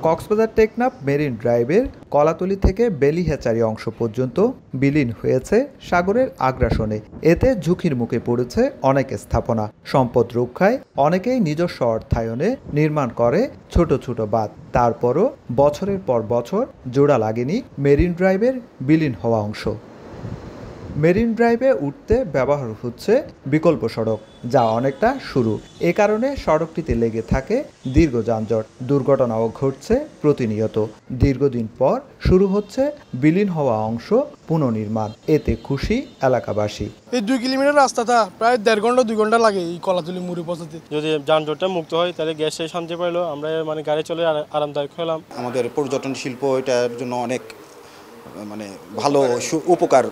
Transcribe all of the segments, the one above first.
Cox's Bazar Teknaf marine ড্রাইভের কলাতলী থেকে বেলিহ্যাচারী অংশ পর্যন্ত বিলীন হয়েছে সাগরের আগ্রাসনে। এতে ঝুঁকির মুখে পড়েছে অনেক স্থাপনা। সম্পদ রক্ষায় অনেকেই নিজস্ব অর্থায়নে নির্মাণ করে ছোট ছোট বাঁধ। তারপরও বছরের পর বছর জোড়া লাগেনি মেরিন ড্রাইভের বিলীন হওয়া অংশ। মেরিন ড্রাইভে উঠতে ব্যবহার হচ্ছে বিকল্প সড়ক, যা অনেকটা সরু। এ কারণে সড়কটিতে লেগে থাকে দীর্ঘ যানজট, দুর্ঘটনাও ঘটছে প্রতিনিয়ত। দীর্ঘদিন পর শুরু হচ্ছে বিলীন হওয়া অংশ পুনর্নির্মাণ। এতে খুশি এলাকাবাসী। এই 2 কিলোমিটার রাস্তাটা প্রায় 1.5 ঘন্টা 2 ঘন্টা লাগে এই কলাতলী মুড়ি পৌঁছাতে। যদি যানজটটা মুক্ত হয় তাহলে গ্যাসে শান্তি পাইলো, আমরা গাড়ি চলে আরামদায়ক হলাম। আমাদের পর্যটন শিল্প এটার জন্য অনেক ভালো উপকার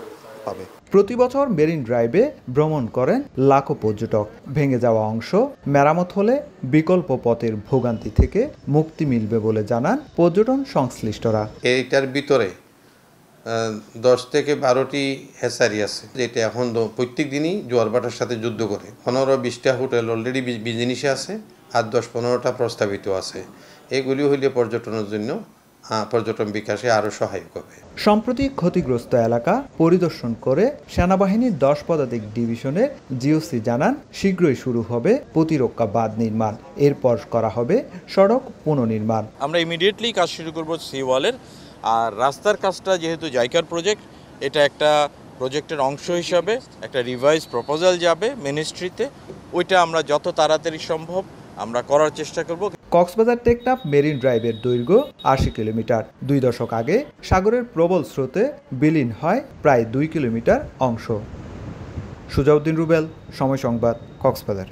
পাবে। প্রতি বছর মেরিন ড্রাইভে ভ্রমণ করেন লাখো পর্যটক। ভেঙে যাওয়া অংশ মেরামত হলে বিকল্প পথের ভোগান্তি থেকে মুক্তি মিলবে বলে জানান পর্যটন সংশ্লিষ্টরা। এইটার ভিতরে 10 থেকে 12টি হ্যাচারি আছে, যেটা এখন প্রত্যেক দিনই জোয়ার ভাটার সাথে যুদ্ধ করে। 15-20টা হোটেল অলরেডি বিজনেসে আছে, আর 10-15টা প্রস্তাবিত আছে। এগুলি হইলে পর্যটনের জন্য পর্যটন বিকাশে আরও সহায়ক হবে। সম্প্রতি ক্ষতিগ্রস্ত এলাকা পরিদর্শন করে সেনাবাহিনীর 10 পদাতিক ডিভিশনের জিওসি জানান, শীঘ্রই শুরু হবে প্রতিরক্ষা বাঁধ নির্মাণ। এরপর করা হবে সড়ক পুনর্নির্মাণ। আমরা ইমিডিয়েটলি কাজ শুরু করব সি ওয়ালের। আর রাস্তার কাজটা যেহেতু জাইকার প্রজেক্ট, এটা একটা প্রজেক্টের অংশ হিসাবে একটা রিভাইজ প্রপোজাল যাবে মিনিস্ট্রিতে। ওইটা আমরা যত তাড়াতাড়ি সম্ভব আমরা করার চেষ্টা করব। কক্সবাজার টেকনাফ মেরিন ড্রাইভের দৈর্ঘ্য 80 কিলোমিটার। 2 দশক আগে সাগরের প্রবল স্রোতে বিলীন হয় প্রায় 2 কিলোমিটার অংশ। সুজাউদ্দিন রুবেল, সময় সংবাদ, কক্সবাজার।